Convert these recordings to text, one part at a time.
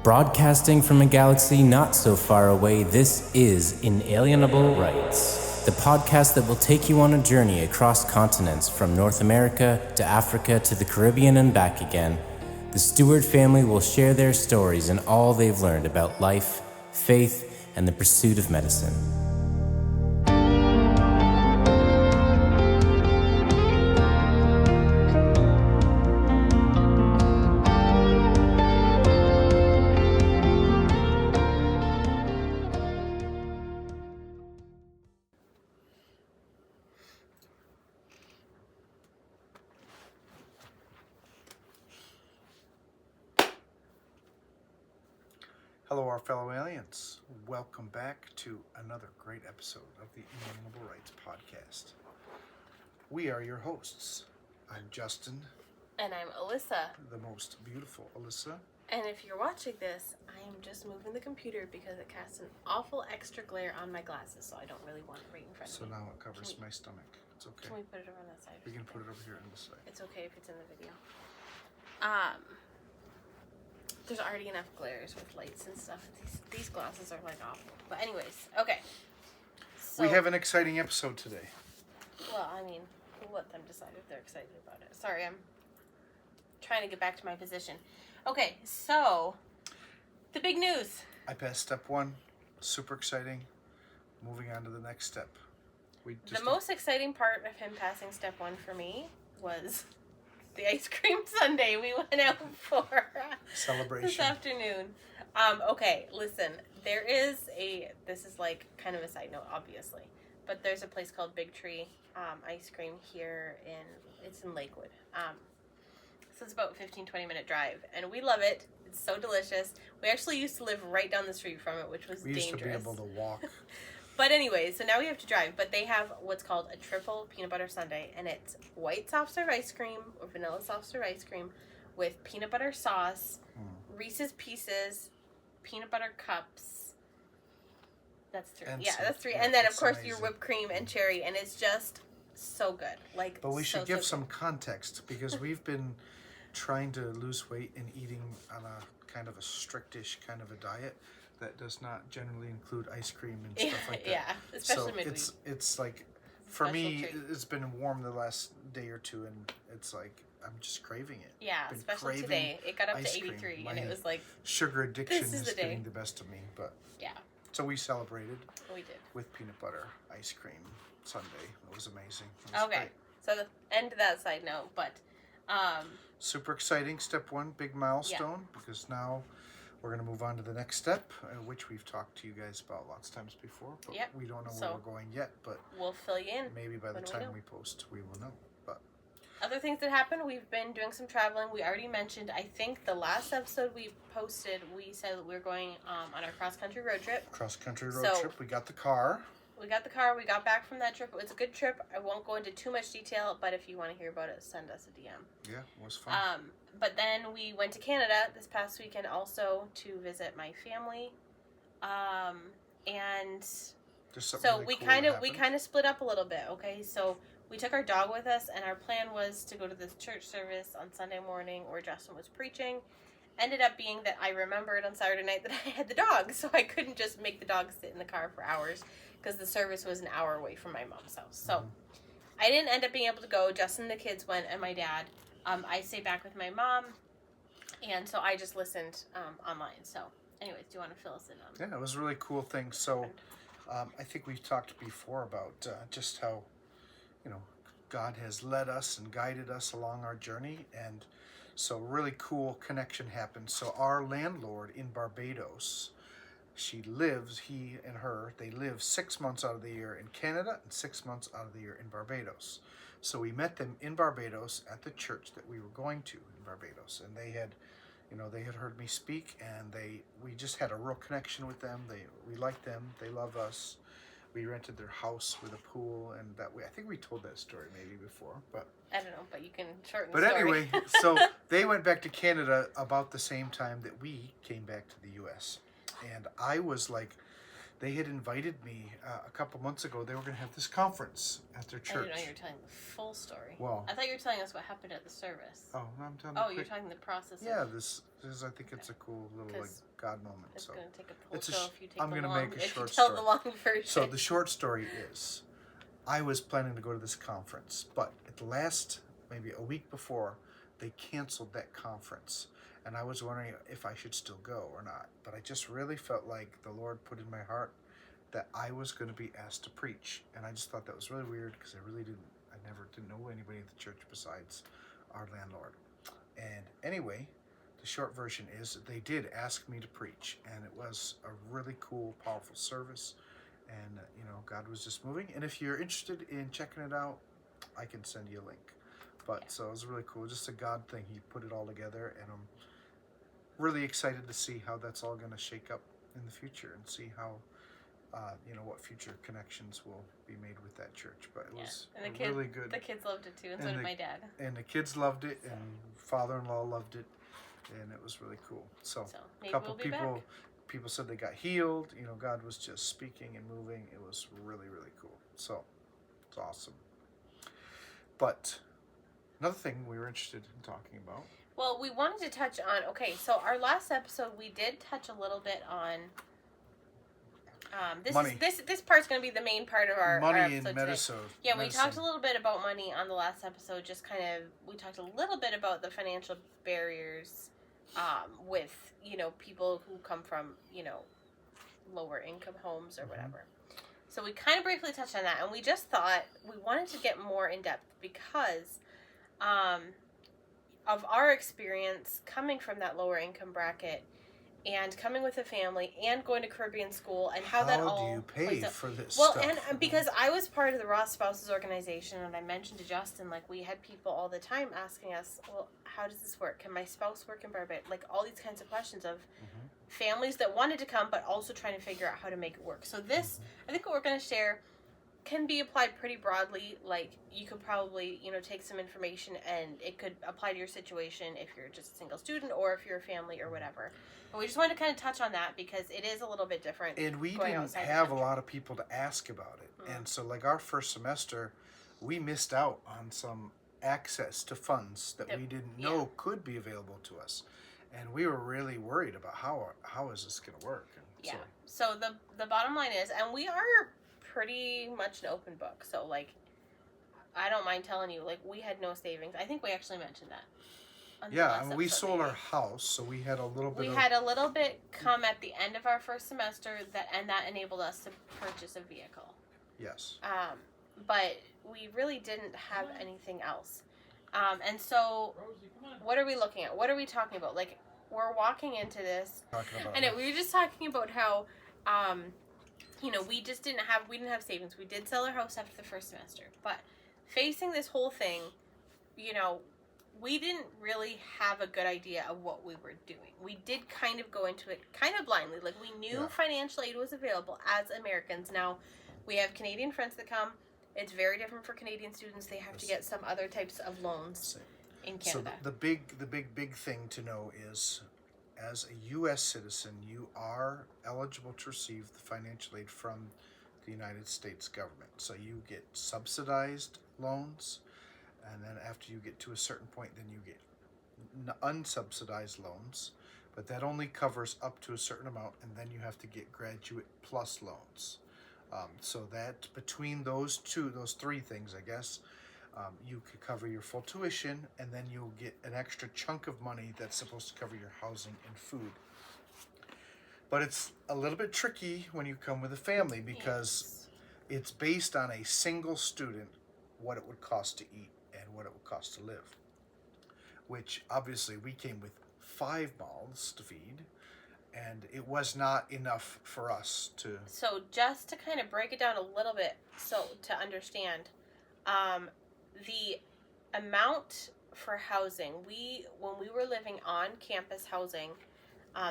Broadcasting from a galaxy not so far away, this is Inalienable Rights, the podcast that will take you on a journey across continents from North America to Africa to the Caribbean and back again. The Steward family will share their stories and all they've learned about life, faith, and the pursuit of medicine. Hello, our fellow aliens. Welcome back to another great episode of the Inalienable Rights podcast. We are your hosts. I'm Justin. And I'm Alyssa. The most beautiful Alyssa. And if you're watching this, I am just moving the computer because it casts an awful extra glare on my glasses, so I don't really want it right in front of me. So now it covers my stomach. It's okay. Can we put it over on that side? We can put it over here on this side. It's okay if it's in the video. There's already enough glares with lights and stuff. These glasses are like awful. But anyways, okay. So, we have an exciting episode today. Well, I mean, we'll let them decide if they're excited about it. Sorry, I'm trying to get back to my position. Okay, so the big news. I passed step one. Super exciting. Moving on to the next step. The most exciting part of him passing step one for me was the ice cream sundae we went out for celebration this afternoon. Okay, listen, this is like kind of a side note, obviously, but there's a place called Big Tree ice cream here it's in Lakewood. So it's about a 15-20 minute drive, and we love it. It's so delicious. We actually used to live right down the street from it, which was dangerous. We used to be able to walk. But anyways, so now we have to drive. But they have what's called a triple peanut butter sundae, and it's white soft serve ice cream or vanilla soft serve ice cream with peanut butter sauce, Reese's Pieces, peanut butter cups. That's three. That's three. And then of course your whipped cream and cherry, and it's just so good. But we should give some context because we've been trying to lose weight and eating on a kind of a strictish kind of a diet that does not generally include ice cream and stuff like that. Yeah, especially so midweek. It's like, for me, treat. It's been warm the last day or two, and it's like I'm just craving it. Yeah, especially today. It got up to 83, and it was like sugar addiction is getting the best of me. But yeah, so we celebrated. We did with peanut butter ice cream sundae. It was amazing. It was okay, great. So the end of that side note, but super exciting. Step one, big milestone, because now we're going to move on to the next step, which we've talked to you guys about lots of times before, but we don't know where we're going yet, but we'll fill you in. Maybe by the time we post, we will know. But other things that happened, we've been doing some traveling. We already mentioned, I think the last episode we posted, we said that we were going on our cross-country road trip. Cross-country road trip. We got the car. We got back from that trip. It was a good trip. I won't go into too much detail, but if you want to hear about it, send us a DM. Yeah, it was fun. But then we went to Canada this past weekend also to visit my family. And so really we kind of split up a little bit, okay? So we took our dog with us, and our plan was to go to this church service on Sunday morning where Justin was preaching. Ended up being that I remembered on Saturday night that I had the dog, so I couldn't just make the dog sit in the car for hours because the service was an hour away from my mom's house. So I didn't end up being able to go. Justin and the kids went, and my dad. I stayed back with my mom, and so I just listened online. So anyways, do you want to fill us in on Yeah, it was a really cool thing. So I think we've talked before about just how, God has led us and guided us along our journey, and so really cool connection happened. So our landlord in Barbados, he and her, they live 6 months out of the year in Canada and 6 months out of the year in Barbados. So we met them in Barbados at the church that we were going to in Barbados, and they had heard me speak, and we just had a real connection with them. We liked them. They love us. We rented their house with a pool, and I think we told that story maybe before, but I don't know, but you can shorten the story. But anyway, so they went back to Canada about the same time that we came back to the U.S. And I was like they had invited me a couple months ago. They were going to have this conference at their church. I didn't know you were telling the full story. Well, I thought you were telling us what happened at the service. Oh, no, I'm telling. Oh, you're talking the process. Yeah, this is. I think it's a cool little like God moment. It's going to take a pull it's show if you take I'm the going to long. make a If short you tell story. the long version. So the short story is, I was planning to go to this conference, but at the last, maybe a week before, they canceled that conference. And I was wondering if I should still go or not. But I just really felt like the Lord put in my heart that I was going to be asked to preach. And I just thought that was really weird because I never didn't know anybody at the church besides our landlord. And anyway, the short version is they did ask me to preach. And it was a really cool, powerful service. And, God was just moving. And if you're interested in checking it out, I can send you a link. But so it was really cool. Just a God thing. He put it all together. And I'm really excited to see how that's all going to shake up in the future and see how, what future connections will be made with that church. But it was really good. The kids loved it too, and so did my dad. And the kids loved it, and father-in-law loved it, and it was really cool. So maybe a couple we'll be back. people said they got healed. God was just speaking and moving. It was really, really cool. So it's awesome. But another thing we were interested in talking about. Well, we wanted to touch on, so our last episode, we did touch a little bit on, money. This part's going to be the main part of our money episode in medicine. Yeah, we talked a little bit about money on the last episode, we talked a little bit about the financial barriers with, people who come from, lower income homes or whatever. So we kind of briefly touched on that, and we just thought we wanted to get more in depth because of our experience coming from that lower income bracket and coming with a family and going to Caribbean school and how that all do you pay for this well, stuff? and because I was part of the Ross Spouses organization, and I mentioned to Justin, we had people all the time asking us, well, how does this work? Can my spouse work in Barbados? All these kinds of questions of families that wanted to come but also trying to figure out how to make it work. So this, I think what we're going to share can be applied pretty broadly. You could probably, take some information and it could apply to your situation if you're just a single student or if you're a family or whatever. And we just wanted to kind of touch on that because it is a little bit different. And we didn't have a lot of people to ask about it. And so our first semester, we missed out on some access to funds that we didn't know could be available to us. And we were really worried about how is this going to work. And so the bottom line is, and we are pretty much an open book. So I don't mind telling you, we had no savings. I think we actually mentioned that. Yeah, we sold our house, so we had a little bit. We had a little bit come at the end of our first semester, that enabled us to purchase a vehicle. Yes. But we really didn't have anything else. And so, what are we looking at? What are we talking about? We're walking into this, and we were just talking about how, we didn't have savings. We did sell our house after the first semester, but facing this whole thing, we didn't really have a good idea of what we were doing. We did kind of go into it kind of blindly. We knew financial aid was available as Americans. Now, we have Canadian friends that come. It's very different for Canadian students. They have to get some other types of loans in Canada. So the big thing to know is, as a U.S. citizen, you are eligible to receive the financial aid from the United States government. So you get subsidized loans, and then after you get to a certain point, then you get unsubsidized loans, but that only covers up to a certain amount, and then you have to get graduate plus loans. So that between those three things, I guess, you could cover your full tuition, and then you'll get an extra chunk of money that's supposed to cover your housing and food. But it's a little bit tricky when you come with a family because it's based on a single student, what it would cost to eat and what it would cost to live. Which obviously we came with 5 mouths to feed, and it was not enough for us to... So just to kind of break it down a little bit, so to understand, the amount for housing, when we were living on campus housing,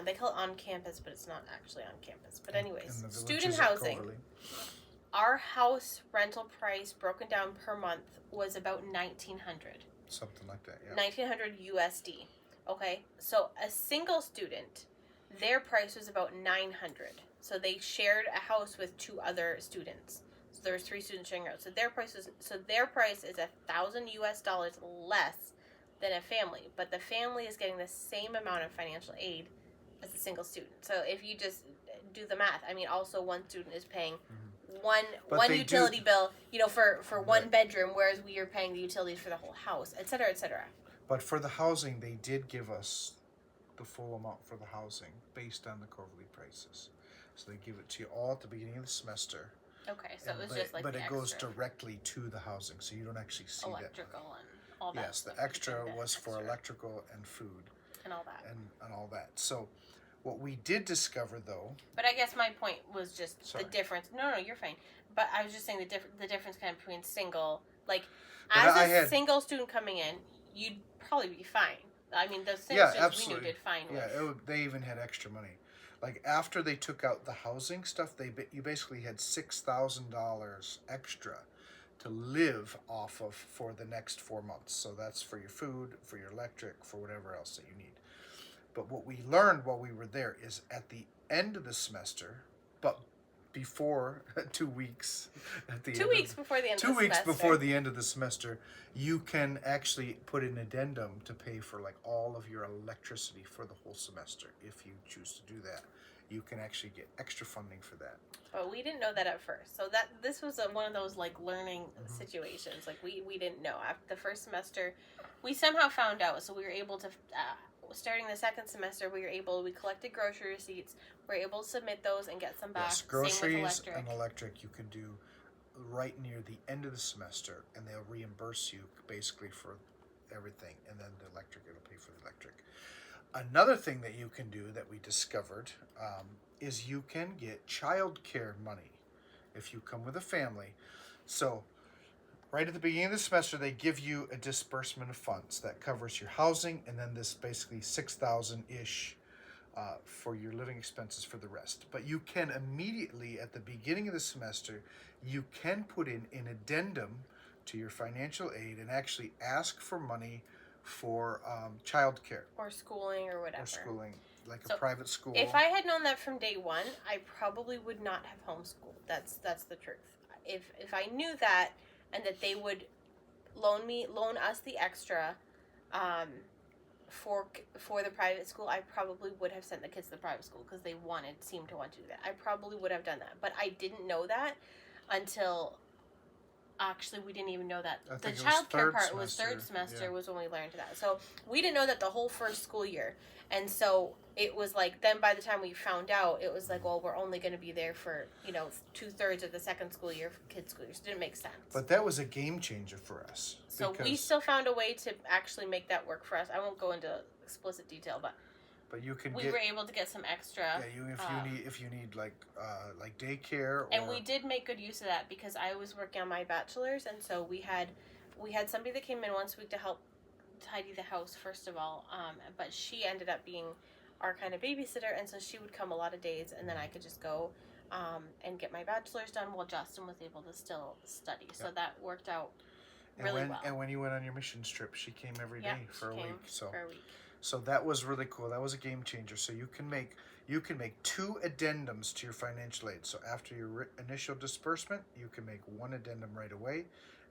they call it on campus, but it's not actually on campus. But anyways, student housing, our house rental price broken down per month was about $1,900. Something like that, yeah. $1,900 USD. Okay, so a single student, Their price was about $900. So they shared a house with 2 other students. So there was 3 students sharing a house. So their price is $1,000 less than a family. But the family is getting the same amount of financial aid as a single student. So if you just do the math, I mean, also one student is paying one utility bill, for one bedroom, whereas we are paying the utilities for the whole house, et cetera, et cetera. But for the housing, they did give us the full amount for the housing based on the quarterly prices. So they give it to you all at the beginning of the semester. Okay, so it was just like but the it extra. Goes directly to the housing, so you don't actually see electrical and all that. Yes, the extra was for electrical and food and all that. And all that. So what we did discover, though. But I guess my point was just the difference. No, you're fine. But I was just saying the difference kind of between single, like, as a single student coming in, you'd probably be fine. I mean, the single students we knew did fine with. Yeah, they even had extra money. Like, after they took out the housing stuff, you basically had $6,000 extra to live off of for the next 4 months. So that's for your food, for your electric, for whatever else that you need. But what we learned while we were there is at the end of the semester, but before 2 weeks at the 2 weeks before the end of the semester. 2 weeks before the end of the semester, you can actually put an addendum to pay for like all of your electricity for the whole semester. If you choose to do that, you can actually get extra funding for that. But we didn't know that at first. So this was one of those like learning situations. Like we didn't know. After the first semester, we somehow found out. So we were able to, starting the second semester, we collected grocery receipts. We were able to submit those and get some back. Yes, groceries Same with electric. and electric you can do right near the end of the semester, and they'll reimburse you basically for everything, and then the electric, it'll pay for the electric. Another thing that you can do that we discovered is you can get childcare money if you come with a family. So right at the beginning of the semester, they give you a disbursement of funds that covers your housing, and then this basically $6,000-ish for your living expenses for the rest. But you can immediately, at the beginning of the semester, you can put in an addendum to your financial aid and actually ask for money for childcare. Or schooling or whatever. Or schooling, like a private school. If I had known that from day one, I probably would not have homeschooled. That's the truth. If I knew that, and that they would loan us the extra for the private school, I probably would have sent the kids to the private school because they seemed to want to do that. I probably would have done that. But I didn't know that until, actually, we didn't even know that. The childcare part was third semester was when we learned that. So we didn't know that the whole first school year. And so it was like, then by the time we found out, it was like, well, we're only going to be there for, 2/3 of the second school year for kids' school years. It didn't make sense. But that was a game changer for us. So we still found a way to actually make that work for us. I won't go into explicit detail, but we were able to get some extra. Yeah, if you need like daycare. And we did make good use of that because I was working on my bachelor's, and so we had somebody that came in once a week to help tidy the house first of all. But she ended up being our kind of babysitter, and so she would come a lot of days, and then I could just go and get my bachelor's done while Justin was able to still study. So that worked out really well. And when you went on your missions trip, she came every day for a week. For a week. So that was really cool. That was a game changer. So you can make 2 addendums to your financial aid. So after your initial disbursement, you can make 1 addendum right away,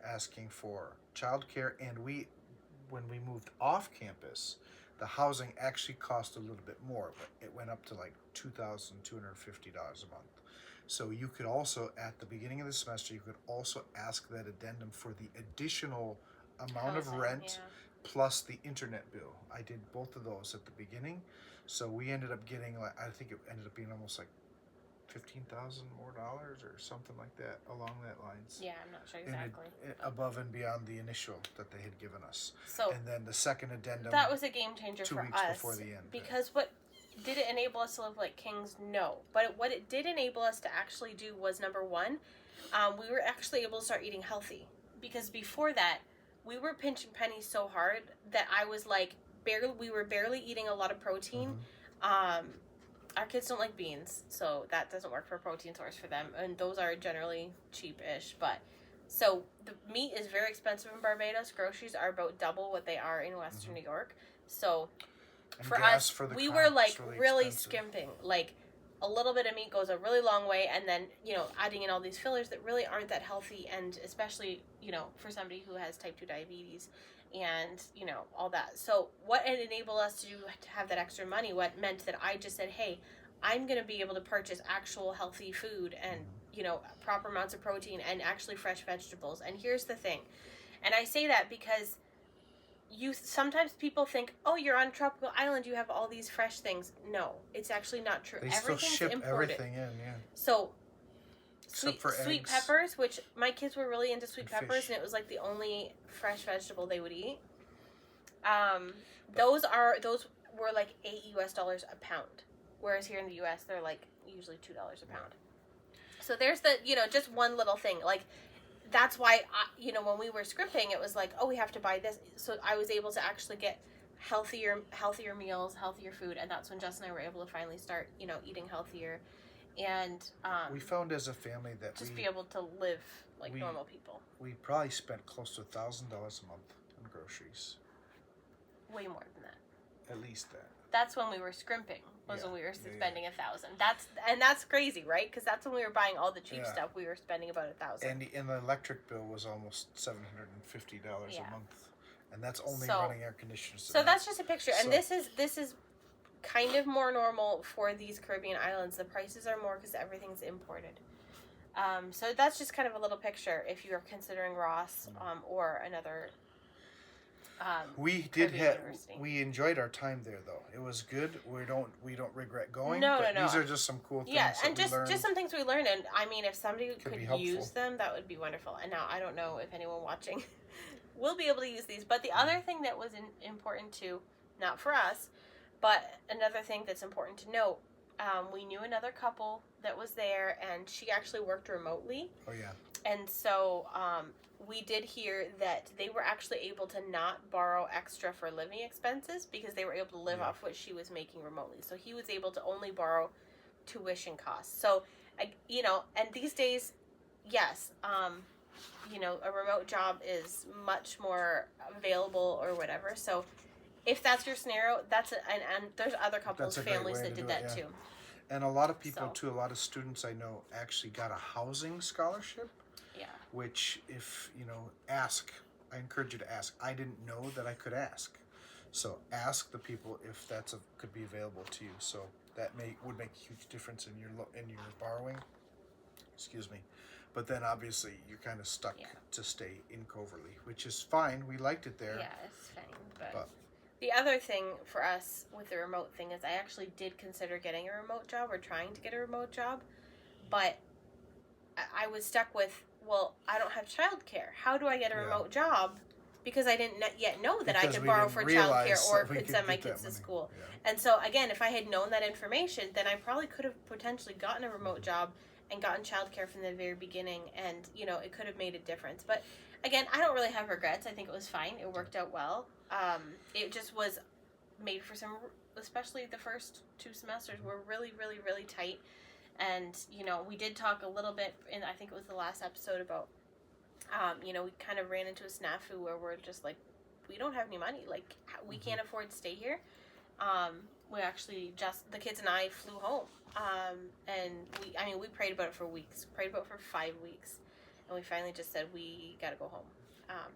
asking for childcare. And when we moved off campus, the housing actually cost a little bit more, but it went up to like $2,250 a month. So you could also, at the beginning of the semester, you could also ask that addendum for the additional amount of rent plus the internet bill. I did both of those at the beginning. So we ended up getting, I think it ended up being almost like $15,000 more or something like that along that lines. Yeah, I'm not sure exactly. Above and beyond the initial that they had given us. So and then the second addendum. That was a game changer for us. 2 weeks before the end. Because what did it enable us to live like kings? No. But what it did enable us to actually do was, number one, we were actually able to start eating healthy. Because before that, we were pinching pennies so hard that I was like, we were barely eating a lot of protein. Our kids don't like beans, so that doesn't work for a protein source for them, and those are generally cheap-ish. But so the meat is very expensive in Barbados. Groceries are about double what they are in Western New York. So And for gas us, for the we car were is like really expensive. skimping. Like a little bit of meat goes a really long way, and then, you know, adding in all these fillers that really aren't that healthy, and especially, you know, for somebody who has type 2 diabetes and, you know, all that. So what it enabled us to do to have that extra money, what meant that I just said, hey, I'm going to be able to purchase actual healthy food and, you know, proper amounts of protein and actually fresh vegetables. And here's the thing. And I say that because sometimes people think, oh, you're on a tropical island, you have all these fresh things. No, it's actually not true. They still ship everything in, yeah. So Except for sweet eggs. peppers, which my kids were really into sweet And peppers, fish. and it was like the only fresh vegetable they would eat. Those were like $8 a pound, whereas here in the U.S. they're like usually $2 a pound. So there's the, you know, just one little thing. Like, that's why, you know, when we were scripting, it was like, oh, we have to buy this. So I was able to actually get healthier meals, healthier food, and that's when Justin and I were able to finally start, you know, eating healthier, and we found as a family that just be able to live like normal people. We probably spent close to $1,000 a month on groceries. Way more than that. At least that. That's when we were scrimping. When we were spending $1,000. That's crazy, right? Because that's when we were buying all the cheap stuff. We were spending about $1,000. And the electric bill was almost $750 a month, and that's only running air conditioners. So that's just a picture, and this is kind of more normal for these Caribbean islands. The prices are more because everything's imported. So that's just kind of a little picture if you're considering Ross or another. We enjoyed our time there, though. It was good. We don't regret going. No. These are just some cool things. Yeah, and just some things we learned. And I mean, if somebody could use them, that would be wonderful. And now I don't know if anyone watching will be able to use these. But the other thing that was important to, not for us, but another thing that's important to note, we knew another couple that was there, and she actually worked remotely. Oh yeah. And so we did hear that they were actually able to not borrow extra for living expenses because they were able to live off what she was making remotely. So he was able to only borrow tuition costs. So, you know, and these days, yes, you know, a remote job is much more available or whatever. So if that's your scenario, and there's other couples, families that did that too. And a lot of people too, a lot of students I know actually got a housing scholarship. Yeah. Which, if you know, I encourage you to ask. I didn't know that I could ask, so ask the people if could be available to you. So that would make a huge difference in your borrowing. Excuse me, but then obviously you're kind of stuck to stay in Coverly, which is fine. We liked it there. Yeah, it's fine, but the other thing for us with the remote thing is I actually did consider getting a remote job or trying to get a remote job, but I was stuck with, well, I don't have childcare. How do I get a remote job? Because I didn't yet know that I could borrow for childcare or could send my kids to school. Yeah. And so, again, if I had known that information, then I probably could have potentially gotten a remote job and gotten childcare from the very beginning, and, you know, it could have made a difference. But, again, I don't really have regrets. I think it was fine. It worked out well. It just was made for some, especially the first 2 semesters were really, really, really tight. And, you know, we did talk a little bit, and I think it was the last episode about, you know, we kind of ran into a snafu where we're just like, we don't have any money. Like, we can't afford to stay here. We actually the kids and I flew home. And we prayed about it for weeks, prayed about it for 5 weeks. And we finally just said, we got to go home.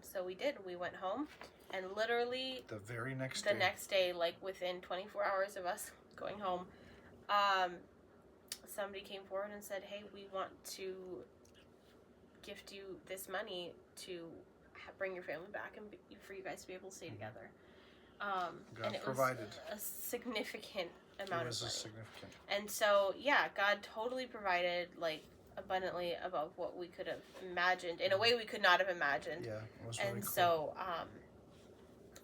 So we did. We went home, and literally the very next day, like within 24 hours of us going home, somebody came forward and said, hey, we want to gift you this money to bring your family back and for you guys to be able to stay together. God and it provided was a significant amount of money. Significant. And so, yeah, God totally provided, like, abundantly above what we could have imagined, in a way we could not have imagined. Yeah, it was really cool. So,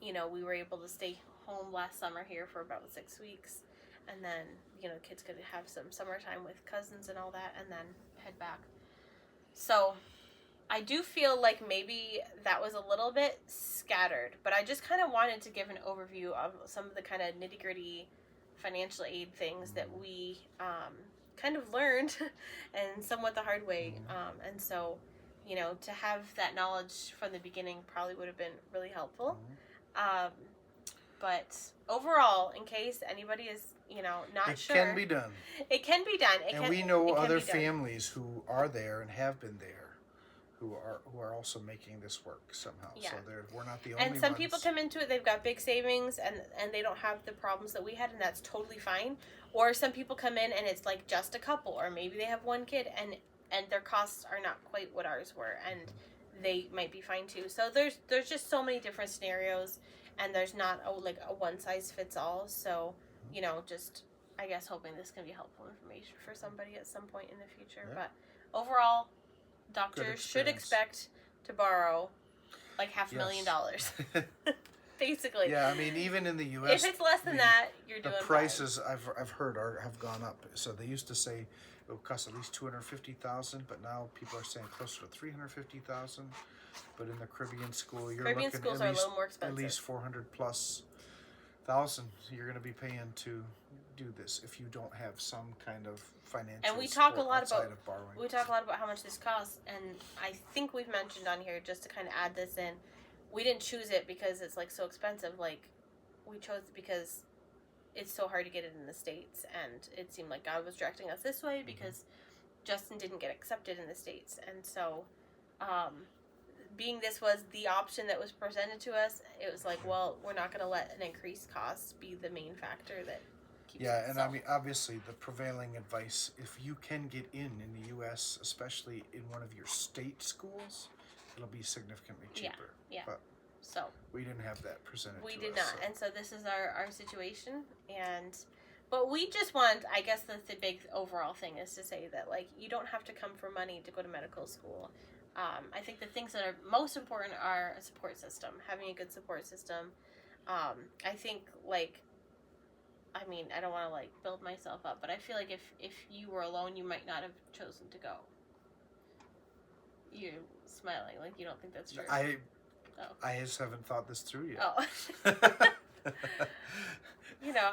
you know, we were able to stay home last summer here for about 6 weeks, and then, you know, kids could have some summertime with cousins and all that, and then head back. So I do feel like maybe that was a little bit scattered, but I just kind of wanted to give an overview of some of the kind of nitty-gritty financial aid things that we kind of learned and somewhat the hard way. And so, you know, to have that knowledge from the beginning probably would have been really helpful. But overall, in case anybody is, not sure. It can be done. It can be done. And we know other families who are there and have been there who are also making this work somehow. Yeah. So we're not the only ones. And some people come into it, they've got big savings and they don't have the problems that we had, and that's totally fine. Or some people come in and it's like just a couple, or maybe they have one kid and their costs are not quite what ours were, and they might be fine too. So there's just so many different scenarios, and there's not a one size fits all. So, just I guess hoping this can be helpful information for somebody at some point in the future. Yeah. But overall, doctors should expect to borrow like $500,000. Basically. Yeah, I mean, even in the U.S., if it's less than that, you're doing the prices fine. I've heard have gone up. So they used to say it would cost at least $250,000, but now people are saying closer to $350,000. But in the Caribbean school, you're looking schools are a little more expensive. At least $400,000+ you're going to be paying to do this if you don't have some kind of financial. And we talk a lot about borrowing. We talk a lot about how much this costs, and I think we've mentioned on here, just to kind of add this in, we didn't choose it because it's so expensive. We chose it because it's so hard to get it in the States, and it seemed like God was directing us this way because Justin didn't get accepted in the States, and so being this was the option that was presented to us, it was well, we're not going to let an increased cost be the main factor that keeps it. And I mean, obviously, the prevailing advice, if you can get in the U.S., especially in one of your state schools, it'll be significantly cheaper. Yeah. But so we didn't have that presented to us. We did not. And so this is our situation. But we just want, I guess the big overall thing is to say that, you don't have to come for money to go to medical school. I think the things that are most important are a support system, having a good support system. I think, I mean, I don't want to build myself up, but I feel like if you were alone, you might not have chosen to go. You're smiling, you don't think that's true. I just haven't thought this through yet. Oh.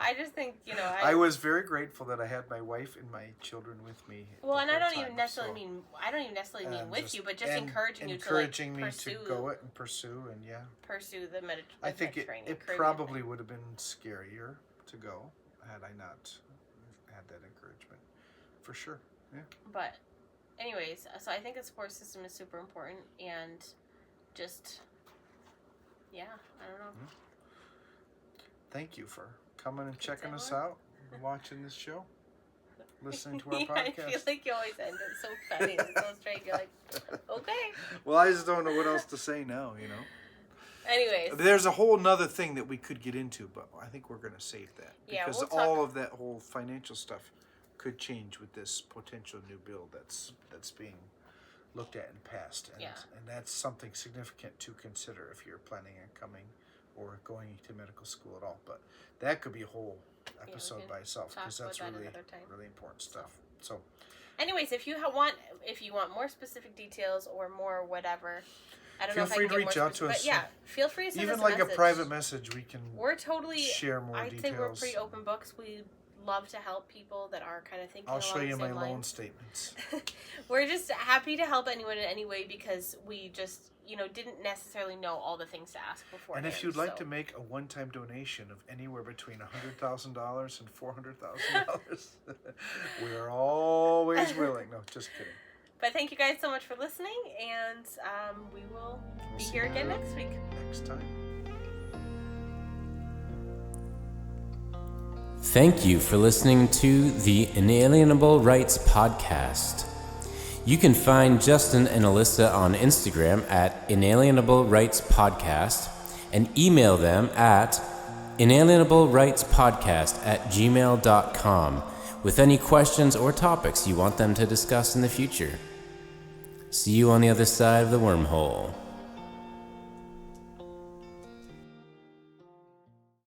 I just think, I was very grateful that I had my wife and my children with me. Well, and I don't even necessarily mean with you, but just encouraging you to pursue, to go it and pursue and pursue the Mediterranean. I think it probably would have been scarier to go had I not had that encouragement, for sure. Yeah. But, anyways, so I think the support system is super important, and just, I don't know. Thank you for coming and checking us out, and watching this show, listening to our podcast. I feel like you always end it so funny and so straight. You're like, okay. Well, I just don't know what else to say now, Anyways. There's a whole nother thing that we could get into, but I think we're going to save that. Because all of that whole financial stuff could change with this potential new bill that's being looked at and passed. And that's something significant to consider if you're planning on coming or going to medical school at all. But that could be a whole episode by itself, because that's really important stuff. So anyways, if you want more specific details or more whatever, I don't know if I can feel free to reach out to us. But feel free to send us a message. A private message, we're totally share more details. I'd say we're pretty open books. We love to help people that are kind of thinking I'll along show you the same my lines. loan statements. We're just happy to help anyone in any way, because we just didn't necessarily know all the things to ask before. And if you'd like to make a one-time donation of anywhere between $100,000 and $400,000, we are always willing. No, just kidding. But thank you guys so much for listening, and we will be here again next week. Next time. Thank you for listening to the Inalienable Rights podcast. You can find Justin and Alyssa on Instagram at Inalienable Rights Podcast, and email them at inalienablerightspodcast@gmail.com with any questions or topics you want them to discuss in the future. See you on the other side of the wormhole.